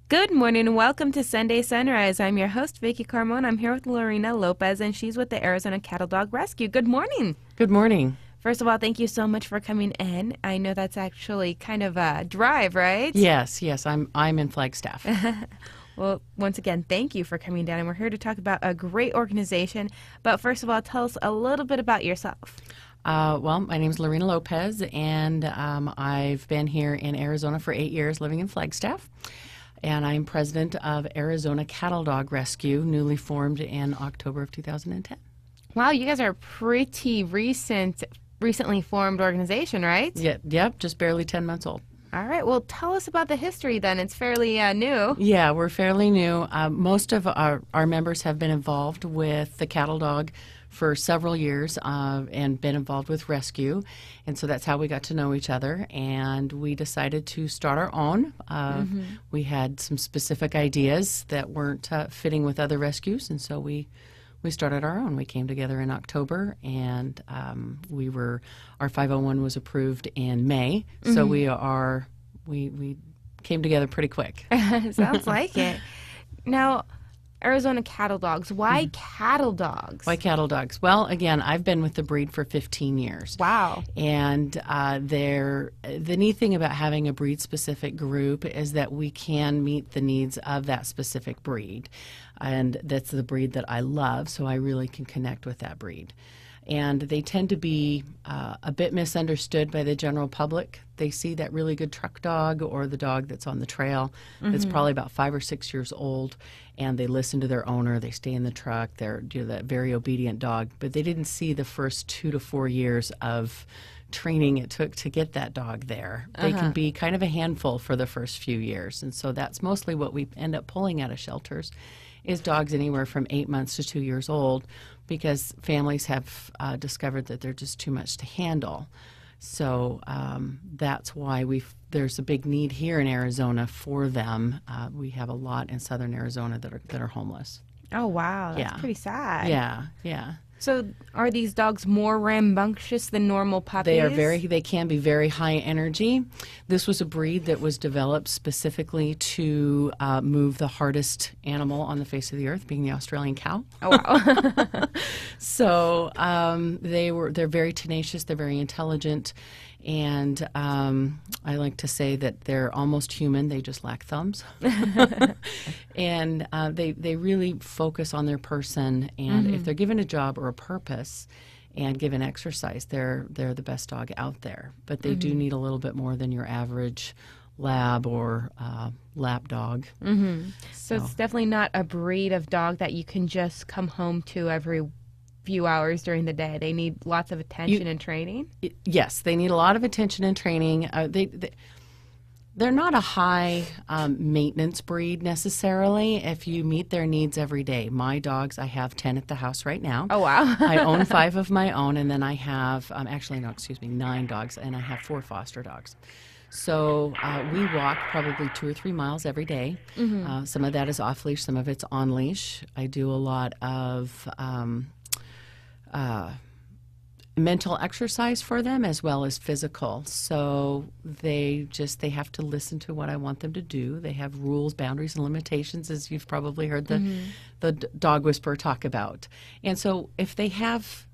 Good morning and welcome to Sunday Sunrise. I'm your host, Vicky Carmona. I'm here with Lorena Lopez, and she's with the Arizona Cattle Dog Rescue. Good morning. Good morning. First of all, thank you so much for coming in. I know that's actually kind of a drive, right? Yes, I'm in Flagstaff. Well, once again, thank you for coming down, and we're here to talk about a great organization. But first of all, tell us a little bit about yourself. Well, my name is Lorena Lopez, and I've been here in Arizona for 8 years, living in Flagstaff. And I'm president of Arizona Cattle Dog Rescue, newly formed in October of 2010. Wow, you guys are a pretty recently formed organization, right? Yep, just barely 10 months old. All right, well, tell us about the history then. It's fairly new. Yeah, we're fairly new. Most of our members have been involved with the cattle dog for several years and been involved with rescue. And so that's how we got to know each other. And we decided to start our own. We had some specific ideas that weren't fitting with other rescues. And so we started our own. We came together in October, and our 501 was approved in May. So we came together pretty quick. Sounds like it. Now, Arizona Cattle Dogs. Why cattle dogs? Why cattle dogs? Well, again, I've been with the breed for 15 years. Wow. And the neat thing about having a breed-specific group is that we can meet the needs of that specific breed. And that's the breed that I love, so I really can connect with that breed. And they tend to be a bit misunderstood by the general public. They see that really good truck dog or the dog that's on the trail that's probably about 5 or 6 years old, and they listen to their owner. They stay in the truck. They're that very obedient dog. But they didn't see the first 2 to 4 years of training it took to get that dog there. They can be kind of a handful for the first few years. And so that's mostly what we end up pulling out of shelters is dogs anywhere from 8 months to 2 years old, because families have discovered that they're just too much to handle. So that's why there's a big need here in Arizona for them. We have a lot in southern Arizona that are homeless. Oh, wow. That's pretty sad. Yeah. So are these dogs more rambunctious than normal puppies? They can be very high energy. This was a breed that was developed specifically to move the hardest animal on the face of the earth, being the Australian cow. Oh, wow. So they're very tenacious, they're very intelligent, and I like to say that they're almost human, they just lack thumbs. And they really focus on their person, and if they're given a job or a purpose and given exercise, they're the best dog out there. But they do need a little bit more than your average lab or lap dog. So it's definitely not a breed of dog that you can just come home to every few hours during the day. They need lots of attention and training. Yes, they need a lot of attention and training. They're not a high maintenance breed necessarily if you meet their needs every day. My dogs, I have 10 at the house right now. Oh, wow. I own 5 of my own, and then I have, 9 dogs, and I have 4 foster dogs. So we walk probably 2 or 3 miles every day. Some of that is off leash, some of it's on leash. I do a lot of mental exercise for them as well as physical. So they have to listen to what I want them to do. They have rules, boundaries, and limitations, as you've probably heard the dog whisperer talk about. And so if they have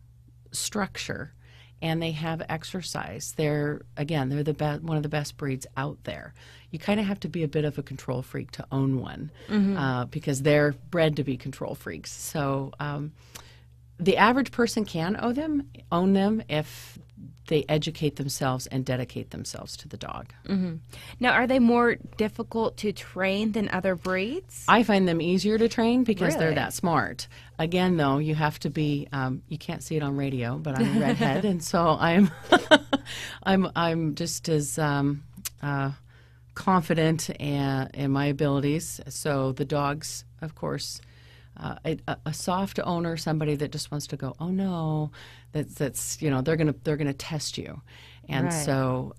structure and they have exercise, they're one of the best breeds out there. You kind of have to be a bit of a control freak to own one because they're bred to be control freaks. So the average person can own them if they educate themselves and dedicate themselves to the dog. Now, are they more difficult to train than other breeds? I find them easier to train because they're Really? that smart. Again, though, you have to be, you can't see it on radio, but I'm a redhead, and so I'm just as confident in my abilities. So the dogs, of course, a soft owner, somebody that just wants to go, oh no, that's they're gonna test you, and Right. so,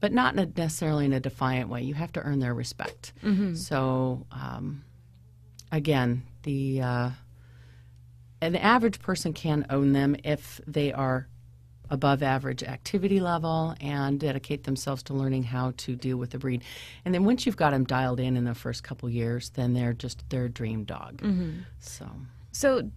but not necessarily in a defiant way. You have to earn their respect. So, again, an average person can own them if they are above average activity level and dedicate themselves to learning how to deal with the breed. And then once you've got them dialed in the first couple years, then they're a dream dog. So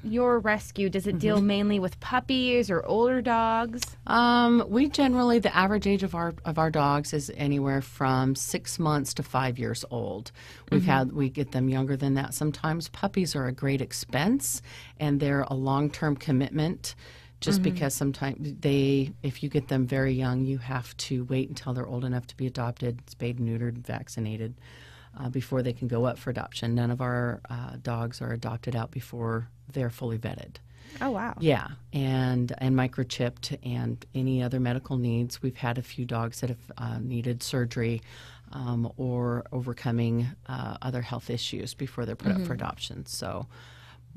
your rescue, does it deal mainly with puppies or older dogs? We generally, the average age of our dogs is anywhere from 6 months to 5 years old. We get them younger than that sometimes. Puppies are a great expense, and they're a long-term commitment. Just because sometimes if you get them very young, you have to wait until they're old enough to be adopted, spayed, neutered, vaccinated, before they can go up for adoption. None of our dogs are adopted out before they're fully vetted. Oh, wow. Yeah, and microchipped and any other medical needs. We've had a few dogs that have needed surgery or overcoming other health issues before they're put up for adoption. So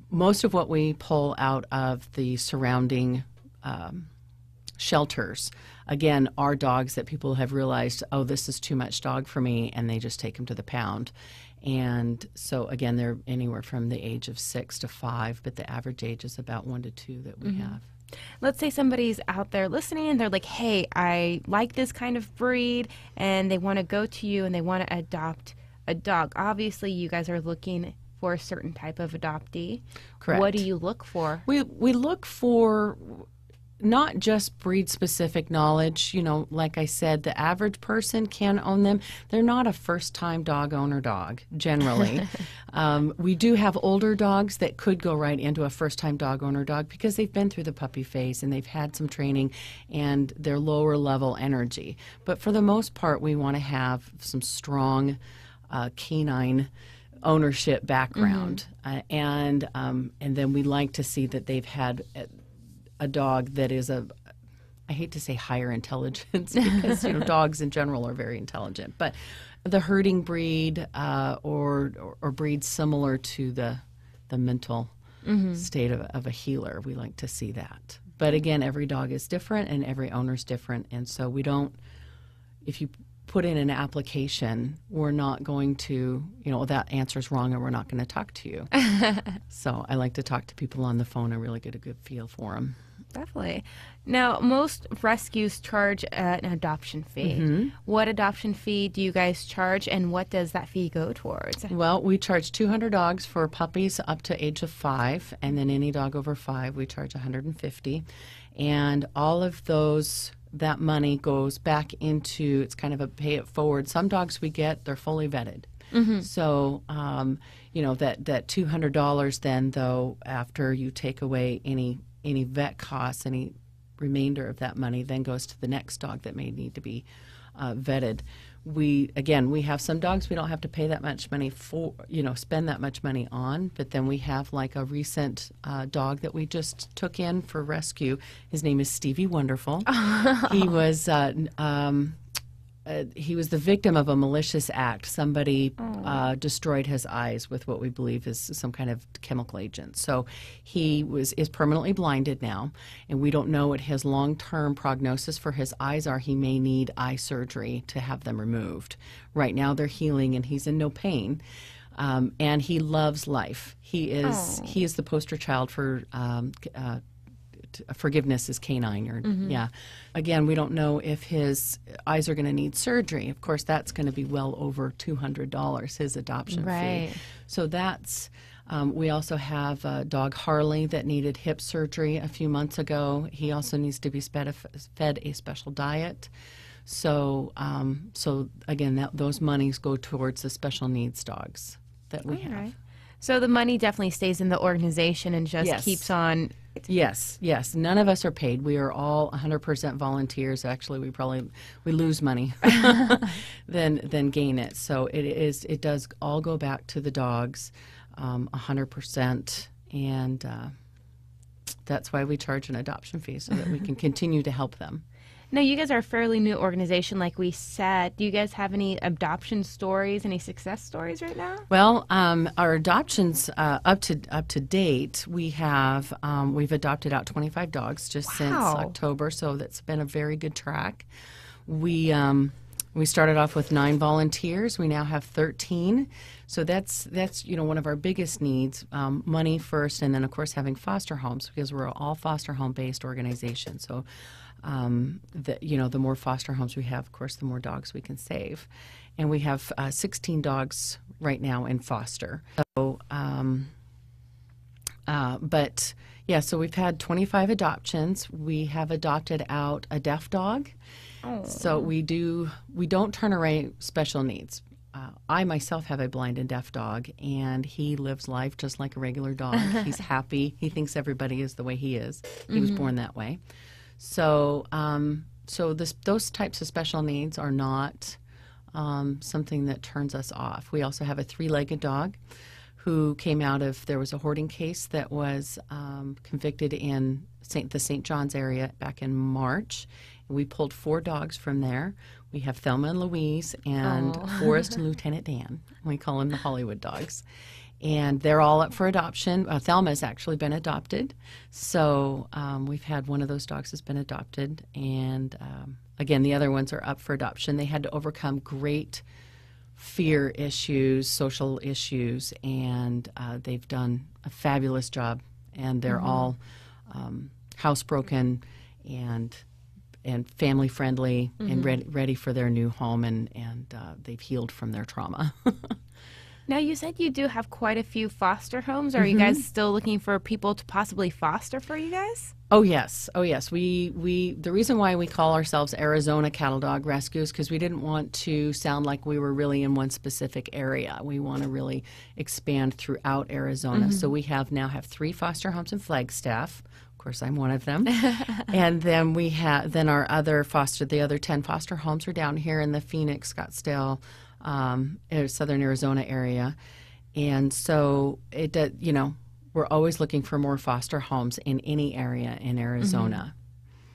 most of what we pull out of the surrounding shelters, again, are dogs that people have realized, oh, this is too much dog for me, and they just take them to the pound. And so, again, they're anywhere from the age of 6 to 5, but the average age is about 1 to 2 that we have. Let's say somebody's out there listening and they're like, hey, I like this kind of breed, and they want to go to you and they want to adopt a dog. Obviously, you guys are looking for a certain type of adoptee. Correct. What do you look for? We look for not just breed-specific knowledge. You know, like I said, the average person can own them. They're not a first-time dog owner dog, generally. We do have older dogs that could go right into a first-time dog owner dog because they've been through the puppy phase and they've had some training and they're lower-level energy. But for the most part, we want to have some strong canine ownership background, and then we like to see that they've had a dog that is I hate to say higher intelligence because dogs in general are very intelligent, but the herding breed or breeds similar to the mental state of a healer, we like to see that. But again, every dog is different and every owner's different, and so we don't, if you put in an application, we're not going to, that answer's wrong and we're not going to talk to you. So I like to talk to people on the phone and really get a good feel for them. Definitely. Now, most rescues charge an adoption fee. What adoption fee do you guys charge, and what does that fee go towards? Well, we charge $200 for puppies up to age of 5, and then any dog over 5, we charge $150. And all of that money goes back into, it's kind of a pay it forward. Some dogs we get, they're fully vetted. So, that $200 then, though, after you take away any vet costs, any remainder of that money then goes to the next dog that may need to be vetted. We have some dogs we don't have to pay that much money for, spend that much money on, but then we have like a recent dog that we just took in for rescue. His name is Stevie Wonderful. He was the victim of a malicious act. Somebody destroyed his eyes with what we believe is some kind of chemical agent. So he is permanently blinded now, and we don't know what his long-term prognosis for his eyes are. He may need eye surgery to have them removed. Right now they're healing, and he's in no pain. And he loves life. He is the poster child for forgiveness is canine. Again, we don't know if his eyes are going to need surgery. Of course, that's going to be well over $200, his adoption fee. So that's, we also have a dog, Harley, that needed hip surgery a few months ago. He also needs to be fed a special diet. So again, those monies go towards the special needs dogs that we have. So the money definitely stays in the organization and just keeps on. Yes. None of us are paid. We are all 100% volunteers. Actually, we lose money than gain it. So it does all go back to the dogs, 100%, and that's why we charge an adoption fee so that we can continue to help them. Now, you guys are a fairly new organization, like we said. Do you guys have any adoption stories, any success stories right now? Well, our adoptions up to date, we've adopted out 25 dogs just since October, so that's been a very good track. We We started off with 9 volunteers. We now have 13. So that's one of our biggest needs, money first, and then of course having foster homes, because we're all foster home based organization. So the more foster homes we have, of course, the more dogs we can save. And we have 16 dogs right now in foster. So, so we've had 25 adoptions. We have adopted out a deaf dog. Oh. So we don't turn away special needs. I myself have a blind and deaf dog, and he lives life just like a regular dog. He's happy. He thinks everybody is the way he is. He was born that way. So, those types of special needs are not something that turns us off. We also have a 3-legged dog who came out of, there was a hoarding case that was convicted in the St. John's area back in March. We pulled 4 dogs from there. We have Thelma and Louise and Forrest and Lieutenant Dan. We call them the Hollywood dogs. And they're all up for adoption. Thelma's actually been adopted. So we've had one of those dogs has been adopted. And again, the other ones are up for adoption. They had to overcome great fear issues, social issues, and they've done a fabulous job. And they're all housebroken and family friendly and ready for their new home, and they've healed from their trauma. Now, you said you do have quite a few foster homes. Are you guys still looking for people to possibly foster for you guys? Oh yes. We the reason why we call ourselves Arizona Cattle Dog Rescue is because we didn't want to sound like we were really in one specific area. We want to really expand throughout Arizona. So we now have 3 foster homes in Flagstaff. Of course, I'm one of them. And then we have the other 10 foster homes are down here in the Phoenix, Scottsdale, southern Arizona area. And so we're always looking for more foster homes in any area in Arizona.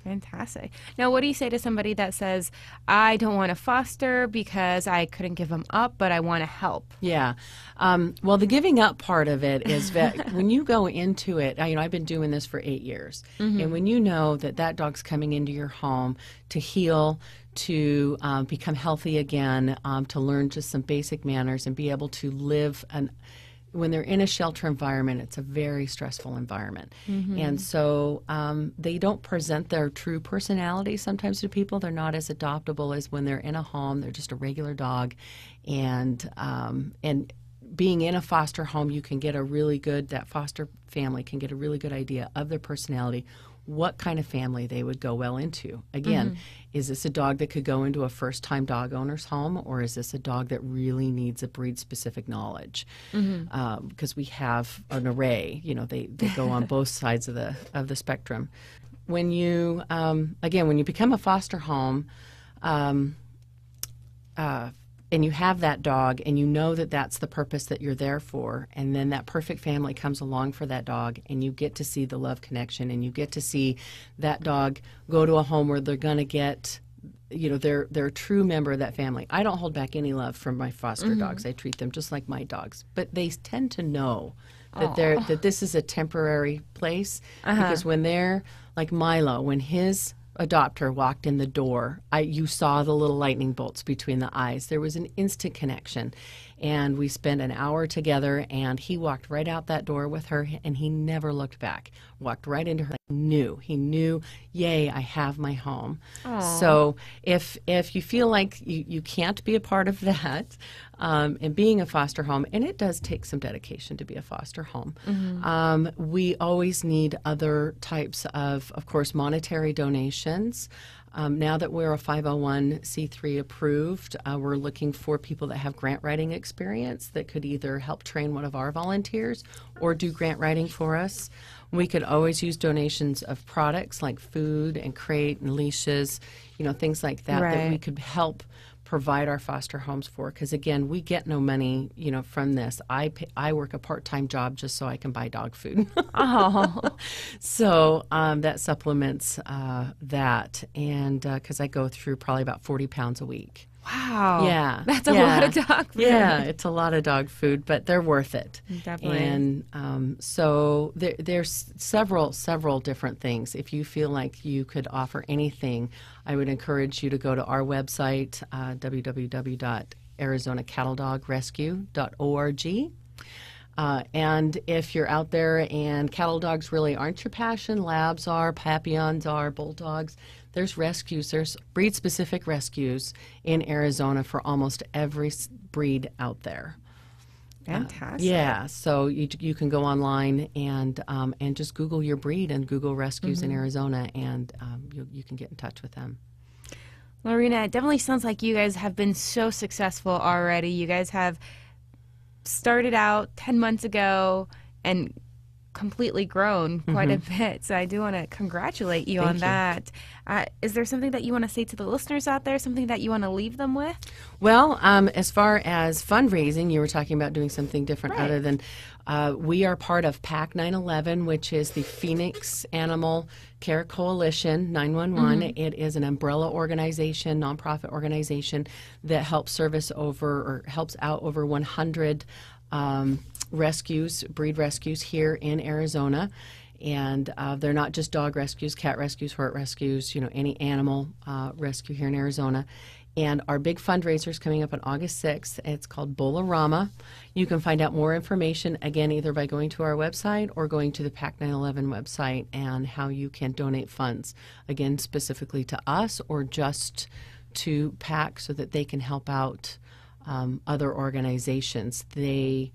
Fantastic. Now, what do you say to somebody that says, I don't want to foster because I couldn't give them up, but I want to help? Yeah. Well, the giving up part of it is that when you go into it, I've been doing this for 8 years. And when you know that dog's coming into your home to heal, to become healthy again, to learn just some basic manners and be able to live when they're in a shelter environment, it's a very stressful environment. And so they don't present their true personality sometimes to people. They're not as adoptable as when they're in a home. They're just a regular dog. And being in a foster home, you can get that foster family can get a really good idea of their personality, what kind of family they would go well into. Again, is this a dog that could go into a first-time dog owner's home, or is this a dog that really needs a breed-specific knowledge? Because we have an array. They go on both sides of the spectrum. When you when you become a foster home, and you have that dog, and you know that that's the purpose that you're there for, and then that perfect family comes along for that dog, and you get to see the love connection, and you get to see that dog go to a home where they're going to get, they're a true member of that family. I don't hold back any love from my foster dogs. I treat them just like my dogs, but they tend to know that this is a temporary place, because when they're like Milo, when his adopter walked in the door, you saw the little lightning bolts between the eyes. There was an instant connection, and we spent an hour together, and he walked right out that door with her, and he never looked back. Walked right into her. He knew, yay, I have my home. Aww. So if you feel like you can't be a part of that, and being a foster home, and it does take some dedication to be a foster home, we always need other types of course, monetary donations. Now that we're a 501c3 approved, we're looking for people that have grant writing experience that could either help train one of our volunteers or do grant writing for us. We could always use donations of products like food and crate and leashes, things like that, that we could help provide our foster homes for. Because again, we get no money, from this. I work a part-time job just so I can buy dog food. So that supplements that, and because I go through probably about 40 pounds a week. Wow. Yeah. That's a lot of dog food. Yeah, it's a lot of dog food, but they're worth it. Definitely. And so there's several different things. If you feel like you could offer anything, I would encourage you to go to our website, www.arizonacattledogrescue.org. And if you're out there and cattle dogs really aren't your passion, labs are, papillons are, bulldogs, there's rescues, there's breed-specific rescues in Arizona for almost every breed out there. Fantastic. Yeah, so you can go online and just Google your breed and Google rescues in Arizona, and you can get in touch with them. Lorena, it definitely sounds like you guys have been so successful already. You guys have started out 10 months ago and completely grown quite a bit. So I do want to congratulate you on that. Is there something that you want to say to the listeners out there, something that you want to leave them with? Well, as far as fundraising, you were talking about doing something different other than we are part of PAC 911, which is the Phoenix Animal Care Coalition 911. It is an umbrella organization, nonprofit organization that helps helps out over 100 rescues, breed rescues here in Arizona. And they're not just dog rescues, cat rescues, horse rescues, any animal rescue here in Arizona. And our big fundraiser is coming up on August 6th. It's called Bolorama. You can find out more information, again, either by going to our website or going to the PAC 911 website, and how you can donate funds, again, specifically to us or just to PAC so that they can help out other organizations. They're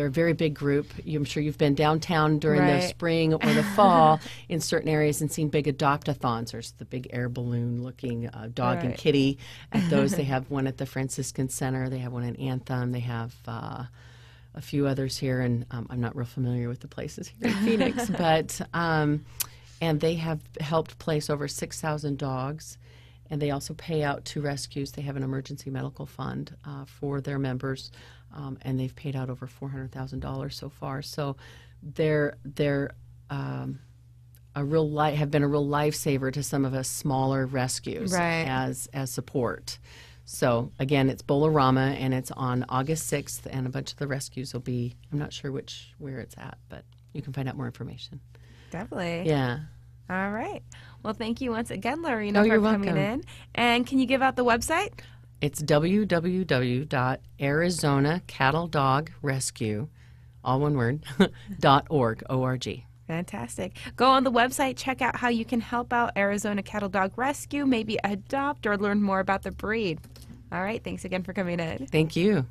a very big group. I'm sure you've been downtown during the spring or the fall in certain areas and seen big adopt-a-thons. There's the big air balloon-looking dog and kitty at those. They have one at the Franciscan Center. They have one in Anthem. They have a few others here, and I'm not real familiar with the places here in Phoenix. But and they have helped place over 6,000 dogs. And they also pay out to rescues. They have an emergency medical fund for their members, and they've paid out over $400,000 so far. So they're have been a real lifesaver to some of us smaller rescues as support. So again, it's Bolorama, and it's on August 6th, and a bunch of the rescues will be. I'm not sure where it's at, but you can find out more information. Definitely. Yeah. All right. Well, thank you once again, Lorena, for you're coming welcome. in. And can you give out the website? It's www.arizonacattledogrescue, all one word, .org, O-R-G. Fantastic. Go on the website, check out how you can help out Arizona Cattle Dog Rescue, maybe adopt or learn more about the breed. All right. Thanks again for coming in. Thank you.